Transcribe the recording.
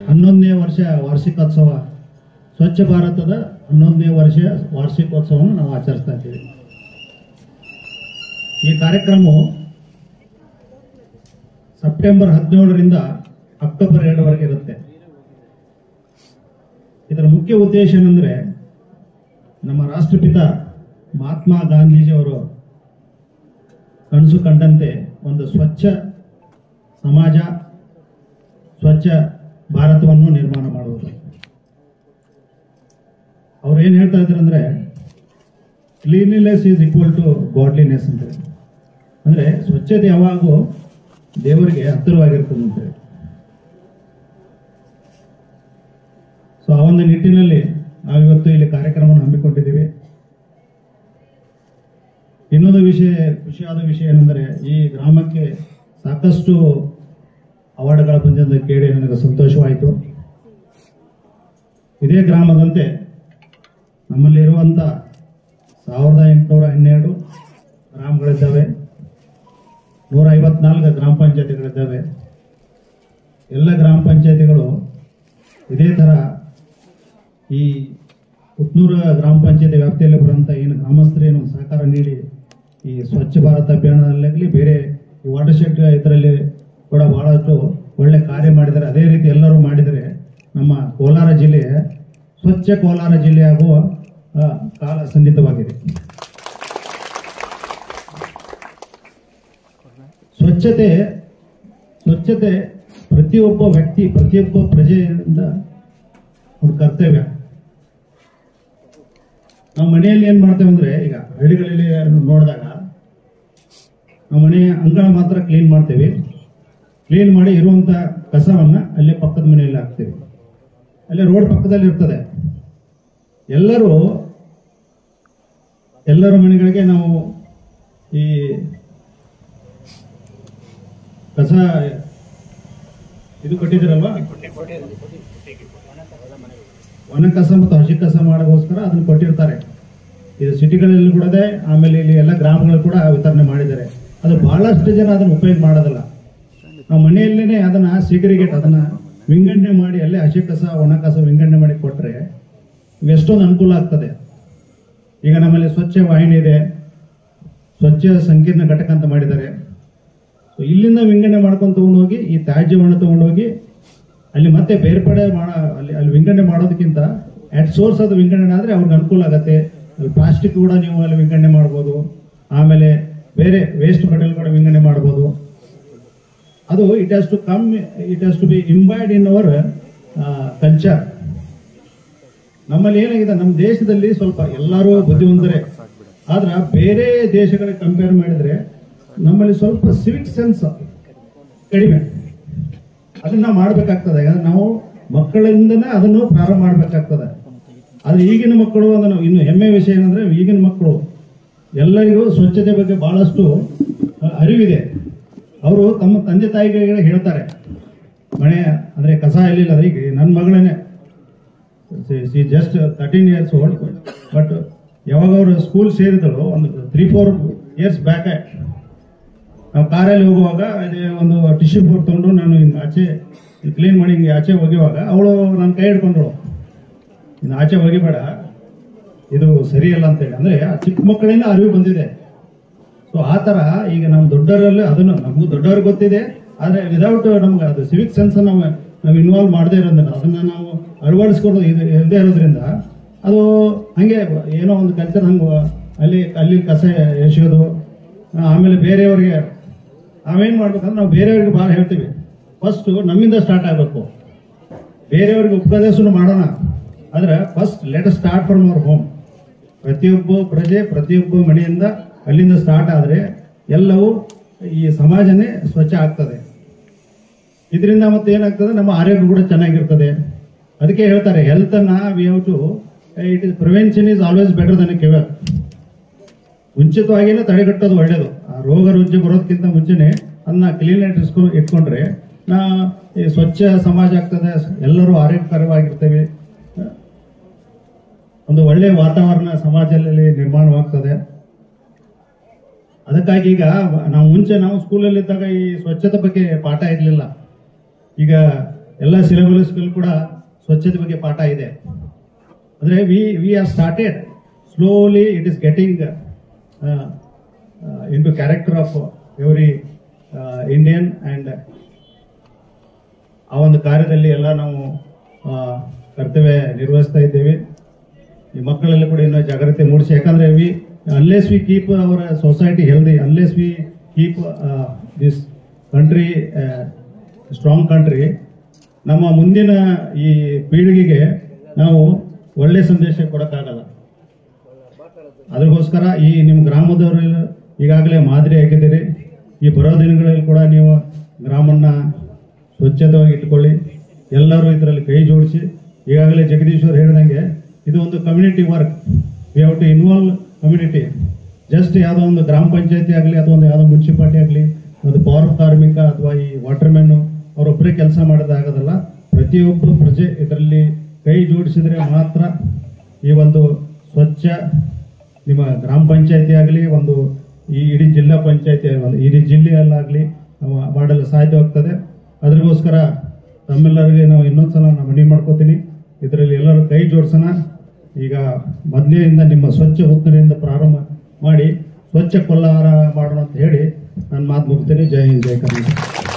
11ನೇ ವರ್ಷ ವಾರ್ಷಿಕೋತ್ಸವ, ಸ್ವಚ್ಛ ಭಾರತದ 11ನೇ ವರ್ಷ ವಾರ್ಷಿಕೋತ್ಸವವನ್ನು ನಾವು ಆಚರಿಸ್ತಾ ಇದ್ದೀವಿ. ಈ ಕಾರ್ಯಕ್ರಮವು ಸೆಪ್ಟೆಂಬರ್ 17ರಿಂದ ಅಕ್ಟೋಬರ್ 2ರವರೆಗೆ ಇರುತ್ತೆ. ಇದರ ಮುಖ್ಯ ಉದ್ದೇಶ ಏನಂದ್ರೆ, ನಮ್ಮ ರಾಷ್ಟ್ರಪಿತ ಮಹಾತ್ಮ ಗಾಂಧೀಜಿಯವರು ಕನಸು ಕಂಡಂತೆ ಒಂದು ಸ್ವಚ್ಛ ಸಮಾಜ, ಸ್ವಚ್ಛ ಭಾರತವನ್ನು ನಿರ್ಮಾಣ ಮಾಡುವುದು. ಅವ್ರು ಏನ್ ಹೇಳ್ತಾ ಇದ್ದಾರೆ ಅಂದ್ರೆ, cleanliness is equal to godliness ಅಂತ. ಅಂದ್ರೆ ಸ್ವಚ್ಛತೆ ಯಾವಾಗೂ ದೇವರಿಗೆ ಹತ್ತಿರವಾಗಿರ್ತದೆ ಅಂತ. ಸೊ ಆ ಒಂದು ನಿಟ್ಟಿನಲ್ಲಿ ನಾವಿವತ್ತು ಇಲ್ಲಿ ಕಾರ್ಯಕ್ರಮವನ್ನು ಹಮ್ಮಿಕೊಂಡಿದ್ದೀವಿ. ಇನ್ನೊಂದು ಖುಷಿಯಾದ ವಿಷಯ ಏನೆಂದರೆ, ಈ ಗ್ರಾಮಕ್ಕೆ ಸಾಕಷ್ಟು ಅವಾರ್ಡ್ಗಳ ಬಂದಿದ್ದ ಕೇಳಿ ನನಗೆ ಸಂತೋಷವಾಯಿತು. ಇದೇ ಗ್ರಾಮದಂತೆ ನಮ್ಮಲ್ಲಿರುವಂಥ 1812 ಗ್ರಾಮಗಳಿದ್ದಾವೆ, 154 ಗ್ರಾಮ ಪಂಚಾಯತಿಗಳಿದ್ದಾವೆ. ಎಲ್ಲ ಗ್ರಾಮ ಪಂಚಾಯತಿಗಳು ಇದೇ ಥರ ಈ ಪುತ್ತೂರು ಗ್ರಾಮ ಪಂಚಾಯತಿ ವ್ಯಾಪ್ತಿಯಲ್ಲಿ ಬರುವಂಥ ಏನು ಗ್ರಾಮಸ್ಥರೇನು ಸಹಕಾರ ನೀಡಿ ಈ ಸ್ವಚ್ಛ ಭಾರತ ಅಭಿಯಾನದಲ್ಲಾಗಲಿ, ಬೇರೆ ಈ ವಾಟರ್ ಶೆಡ್ ಇದರಲ್ಲಿ ಕೂಡ ಬಹಳಷ್ಟು ಒಳ್ಳೆ ಕಾರ್ಯ ಮಾಡಿದ್ದಾರೆ. ಅದೇ ರೀತಿ ಎಲ್ಲರೂ ಮಾಡಿದರೆ ನಮ್ಮ ಕೋಲಾರ ಜಿಲ್ಲೆ ಸ್ವಚ್ಛ ಕೋಲಾರ ಜಿಲ್ಲೆಯಾಗುವ ಕಾಲ ಸನ್ನಿಹಿತವಾಗಿದೆ. ಸ್ವಚ್ಛತೆ ಪ್ರತಿಯೊಬ್ಬ ವ್ಯಕ್ತಿ, ಪ್ರತಿಯೊಬ್ಬ ಪ್ರಜೆಯಿಂದ ಒಂದು ಕರ್ತವ್ಯ. ನಾವು ಮನೆಯಲ್ಲಿ ಏನ್ ಮಾಡ್ತೇವೆ ಅಂದ್ರೆ, ಈಗ ಹಳ್ಳಿಗಳಲ್ಲಿ ನೋಡಿದಾಗ ನಾವು ಮನೆಯ ಅಂಗಳ ಮಾತ್ರ ಕ್ಲೀನ್ ಮಾಡ್ತೇವೆ. ಕ್ಲೀನ್ ಮಾಡಿ ಇರುವಂತ ಕಸವನ್ನ ಅಲ್ಲೇ ಪಕ್ಕದ ಮನೆಯಲ್ಲಿ ಹಾಕ್ತೇವೆ. ಅಲ್ಲೇ ರೋಡ್ ಪಕ್ಕದಲ್ಲಿ ಇರ್ತದೆ. ಎಲ್ಲರ ಮನೆಗಳಿಗೆ ನಾವು ಈ ಕಸ ಇದು ಕೊಟ್ಟಿದ್ದೀರಲ್ವಾ, ಒಣ ಕಸ ಮತ್ತು ಹಸಿ ಕಸ ಮಾಡೋಗೋಸ್ಕರ ಅದನ್ನು ಕೊಟ್ಟಿರ್ತಾರೆ. ಇದು ಸಿಟಿಗಳಲ್ಲಿ ಕೂಡ ಇದೆ, ಆಮೇಲೆ ಇಲ್ಲಿ ಎಲ್ಲ ಗ್ರಾಮಗಳು ಕೂಡ ವಿತರಣೆ ಮಾಡಿದ್ದಾರೆ. ಅದು ಬಹಳಷ್ಟು ಜನ ಅದನ್ನು ಉಪಯೋಗ ಮಾಡೋದಿಲ್ಲ. ನಾವು ಮನೆಯಲ್ಲೇನೆ ಅದನ್ನ ಸಿಗ್ರಿಗೇಟ್, ಅದನ್ನ ವಿಂಗಡಣೆ ಮಾಡಿ ಅಲ್ಲೇ ಹಸಿ ಕಸ ಒಣ ಕಸ ವಿಂಗಡಣೆ ಮಾಡಿ ಕೊಟ್ಟರೆ ಎಷ್ಟೊಂದು ಅನುಕೂಲ ಆಗ್ತದೆ. ಈಗ ನಮ್ಮಲ್ಲಿ ಸ್ವಚ್ಛ ವಾಹಿನಿ ಇದೆ, ಸ್ವಚ್ಛ ಸಂಕೀರ್ಣ ಘಟಕ ಅಂತ ಮಾಡಿದ್ದಾರೆ. ಸೊ ಇಲ್ಲಿಂದ ವಿಂಗಡಣೆ ಮಾಡ್ಕೊಂಡು ತಗೊಂಡೋಗಿ ಈ ತ್ಯಾಜ್ಯವನ್ನು ತಗೊಂಡೋಗಿ ಅಲ್ಲಿ ಮತ್ತೆ ಬೇರ್ಪಡೆ ಅಲ್ಲಿ ವಿಂಗಡಣೆ ಮಾಡೋದಕ್ಕಿಂತ ಅಟ್ ಸೋರ್ಸ್ ಅದು ವಿಂಗಡಣೆ ಆದ್ರೆ ಅವ್ರಿಗೆ ಅನುಕೂಲ ಆಗತ್ತೆ. ಅಲ್ಲಿ ಪ್ಲಾಸ್ಟಿಕ್ ಕೂಡ ನೀವು ಅಲ್ಲಿ ವಿಂಗಡಣೆ ಮಾಡ್ಬೋದು, ಆಮೇಲೆ ಬೇರೆ ವೇಸ್ಟ್ ಮೆಟೀರಿಯಲ್ ಕೂಡ ವಿಂಗಡಣೆ ಮಾಡ್ಬೋದು. ಅದು it has to be imbibed in our culture. ನಮ್ಮಲ್ಲಿ ಏನಾಗಿದೆ, ನಮ್ಮ ದೇಶದಲ್ಲಿ ಸ್ವಲ್ಪ ಎಲ್ಲರೂ ಬುದ್ಧಿವಂತರೇ, ಆದ್ರೆ ಬೇರೆ ದೇಶಗಳಿಗೆ ಕಂಪೇರ್ ಮಾಡಿದ್ರೆ ನಮ್ಮಲ್ಲಿ ಸ್ವಲ್ಪ ಸಿವಿಕ್ ಸೆನ್ಸ್ ಕಡಿಮೆ. ಅದನ್ನ ಮಾಡಬೇಕಾಗ್ತದೆ. ನಾವು ಮಕ್ಕಳಿಂದನೇ ಅದನ್ನು ಪ್ರಾರಂಭ ಮಾಡಬೇಕಾಗ್ತದೆ. ಆದ್ರೆ ಈಗಿನ ಮಕ್ಕಳು, ಅದನ್ನು ಇನ್ನು ಹೆಮ್ಮೆ ವಿಷಯ ಏನಂದ್ರೆ, ಈಗಿನ ಮಕ್ಕಳು ಎಲ್ಲರಿಗೂ ಸ್ವಚ್ಛತೆ ಬಗ್ಗೆ ಬಹಳಷ್ಟು ಅರಿವಿದೆ. ಅವರು ತಮ್ಮ ತಂದೆ ತಾಯಿಗಳಿಗೆ ಹೇಳ್ತಾರೆ, ಮನೆ ಅಂದ್ರೆ ಕಸ ಎಲ್ಲಿಲ್ಲ. ಈಗ ನನ್ನ ಮಗಳೇನೆ ಜಸ್ಟ್ 13 years old, ಬಟ್ ಯಾವಾಗ ಅವರು ಸ್ಕೂಲ್ ಸೇರಿದ್ರು ಒಂದು 3-4 years ಬ್ಯಾಕ್, ನಾವು ಕಾರಲ್ಲಿ ಹೋಗುವಾಗ ಒಂದು ಟಿಶ್ಯೂ ಪೇಪರ್ ತಗೊಂಡು ನಾನು ಹಿಂಗೆ ಆಚೆ ಕ್ಲೀನ್ ಮಾಡಿ ಹಿಂಗೆ ಆಚೆ ಒಗೆಯುವಾಗ ಅವಳು ನನ್ನ ಕೈ ಹಿಡ್ಕೊಂಡ್ರು, ಇನ್ನು ಆಚೆ ಒಗಿಬೇಡ, ಇದು ಸರಿಯಲ್ಲ ಅಂತೇಳಿ. ಅಂದ್ರೆ ಆ ಚಿಕ್ಕ ಮಕ್ಕಳಿಂದ ಅರಿವು ಬಂದಿದೆ. ಸೊ ಆ ತರ ಈಗ ನಮ್ಮ ದೊಡ್ಡವರಲ್ಲಿ ಅದನ್ನು ನಮಗೂ ದೊಡ್ಡವ್ರಿಗೆ ಗೊತ್ತಿದೆ, ಆದ್ರೆ ವಿದೌಟ್ ನಮ್ಗೆ ಅದು ಸಿವಿಕ್ ಸೆನ್ಸ್ ನಾವು ಇನ್ವಾಲ್ವ್ ಮಾಡದೇ ಇರೋದ್ರಿಂದ, ಅದನ್ನ ನಾವು ಅಳವಡಿಸ್ಕೊಂಡು ಇಲ್ಲದೆ ಇರೋದ್ರಿಂದ ಅದು ಹಂಗೆ ಏನೋ ಒಂದು ಕಲ್ಚರ್ ಹಂಗೆ ಅಲ್ಲಿ ಕಸ ಎಸೆಯೋದು. ಆಮೇಲೆ ಬೇರೆಯವ್ರಿಗೆ ನಾವೇನ್ ಮಾಡ್ಬೇಕಂದ್ರೆ, ನಾವು ಬೇರೆಯವ್ರಿಗೆ ಭಾಳ ಹೇಳ್ತೀವಿ, ಫಸ್ಟ್ ನಮ್ಮಿಂದ ಸ್ಟಾರ್ಟ್ ಆಗಬೇಕು. ಬೇರೆಯವ್ರಿಗೆ ಉಪದೇಶ ಮಾಡೋಣ, ಆದ್ರೆ first let us start from our home. ಪ್ರತಿಯೊಬ್ಬ ಪ್ರಜೆ, ಪ್ರತಿಯೊಬ್ಬ ಮನೆಯಿಂದ ಅಲ್ಲಿಂದ ಸ್ಟಾರ್ಟ್ ಆದ್ರೆ ಎಲ್ಲವೂ ಈ ಸಮಾಜನೇ ಸ್ವಚ್ಛ ಆಗ್ತದೆ. ಇದರಿಂದ ಮತ್ತೆ ಏನಾಗ್ತದೆ, ನಮ್ಮ ಆರೋಗ್ಯ ಕೂಡ ಚೆನ್ನಾಗಿರ್ತದೆ. ಅದಕ್ಕೆ ಹೇಳ್ತಾರೆ, ಹೆಲ್ತ್ ಅನ್ನ we have to prevention is always better than cure. ಮುಂಚಿತವಾಗಿನೇ ತಡೆಗಟ್ಟೋದು ಒಳ್ಳೇದು. ಆ ರೋಗ ರುಜಿ ಬರೋದಕ್ಕಿಂತ ಮುಂಚೆನೆ ಅದನ್ನ ಕ್ಲೀನ್ ಇಟ್ಕೊಂಡ್ರೆ ಈ ಸ್ವಚ್ಛ ಸಮಾಜ ಆಗ್ತದೆ, ಎಲ್ಲರೂ ಆರೋಗ್ಯಕರವಾಗಿರ್ತೇವೆ, ಒಂದು ಒಳ್ಳೆ ವಾತಾವರಣ ಸಮಾಜದಲ್ಲಿ ನಿರ್ಮಾಣವಾಗ್ತದೆ. ಅದಕ್ಕಾಗಿ ಈಗ ನಾವು ಸ್ಕೂಲಲ್ಲಿ ಇದ್ದಾಗ ಈ ಸ್ವಚ್ಛತೆ ಬಗ್ಗೆ ಪಾಠ ಇರಲಿಲ್ಲ. ಈಗ ಎಲ್ಲ ಸಿಲೆಬಸ್ಗಳು ಕೂಡ ಸ್ವಚ್ಛತೆ ಬಗ್ಗೆ ಪಾಠ ಇದೆ. ಅಂದರೆ we are started slowly, it is getting into character of every Indian. And ಆ ಒಂದು ಕಾರ್ಯದಲ್ಲಿ ಎಲ್ಲ ನಾವು ಕರ್ತವ್ಯ ನಿರ್ವಹಿಸ್ತಾ ಇದ್ದೇವೆ. ಈ ಮಕ್ಕಳೆಲ್ಲ ಕೂಡ ಇನ್ನೂ ಜಾಗೃತಿ ಮೂಡಿಸಿ, ಯಾಕಂದ್ರೆ unless we keep our society healthy, unless we keep this country strong country, ನಮ್ಮ ಮುಂದಿನ ಈ ಪೀಳಿಗೆಗೆ ನಾವು ಒಳ್ಳೆ ಸಂದೇಶ ಕೊಡಕ್ಕಾಗಲ್ಲ. ಅದಕ್ಕೋಸ್ಕರ ಈ ನಿಮ್ಮ ಗ್ರಾಮದವರು ಈಗಾಗಲೇ ಮಾದರಿ ಆಗಿದ್ದೀರಿ. ಈ ಬರೋ ದಿನಗಳಲ್ಲಿ ಕೂಡ ನೀವು ಗ್ರಾಮನ್ನ ಸ್ವಚ್ಛತೆಯಾಗಿ ಇಟ್ಕೊಳ್ಳಿ. ಎಲ್ಲರೂ ಇದರಲ್ಲಿ ಕೈ ಜೋಡಿಸಿ. ಈಗಾಗಲೇ ಜಗದೀಶ್ವರ್ ಹೇಳಿದಂಗೆ ಇದು ಒಂದು community work. We have to involve community. Just ಯಾವುದೋ ಒಂದು ಗ್ರಾಮ ಪಂಚಾಯತಿ ಆಗಲಿ ಅಥವಾ ಒಂದು ಯಾವುದೋ ಮುನ್ಸಿಪಾಲಿಟಿ ಆಗಲಿ, ಒಂದು ಪೌರ ಕಾರ್ಮಿಕ ಅಥವಾ ಈ ವಾಟರ್ ಮ್ಯಾನ್ ಅವರೊಬ್ಬರೇ ಕೆಲಸ ಮಾಡೋದಾಗೋದಲ್ಲ. ಪ್ರತಿಯೊಬ್ಬ ಪ್ರಜೆ ಇದರಲ್ಲಿ ಕೈ ಜೋಡಿಸಿದ್ರೆ ಮಾತ್ರ ಈ ಒಂದು ಸ್ವಚ್ಛ ನಿಮ್ಮ ಗ್ರಾಮ ಪಂಚಾಯತಿ ಆಗಲಿ, ಒಂದು ಈ ಇಡೀ ಜಿಲ್ಲಾ ಪಂಚಾಯತಿ, ಇಡೀ ಜಿಲ್ಲೆಯಲ್ಲಾಗಲಿ ಮಾಡಲು ಸಾಧ್ಯವಾಗ್ತದೆ. ಅದಕ್ಕೋಸ್ಕರ ತಮ್ಮೆಲ್ಲರಿಗೆ ನಾವು ಇನ್ನೊಂದ್ಸಲ ನಾನು ಮನವಿ ಮಾಡ್ಕೋತೀನಿ, ಇದರಲ್ಲಿ ಎಲ್ಲರೂ ಕೈ ಜೋಡಿಸೋಣ. ಈಗ ಮೊದಲಿನಿಂದ ನಿಮ್ಮ ಸ್ವಚ್ಛ ಉತ್ತರದಿಂದ ಪ್ರಾರಂಭ ಮಾಡಿ ಸ್ವಚ್ಛ ಕೊಲ್ಲಾರ ಮಾಡೋಣ ಅಂತ ಹೇಳಿ ನಾನು ಮಾತು ಮುಗಿಸ್ತೇನೆ. ಜೈ ಹಿಂದ್, ಜೈ ಕರ್ನಾಟಕ.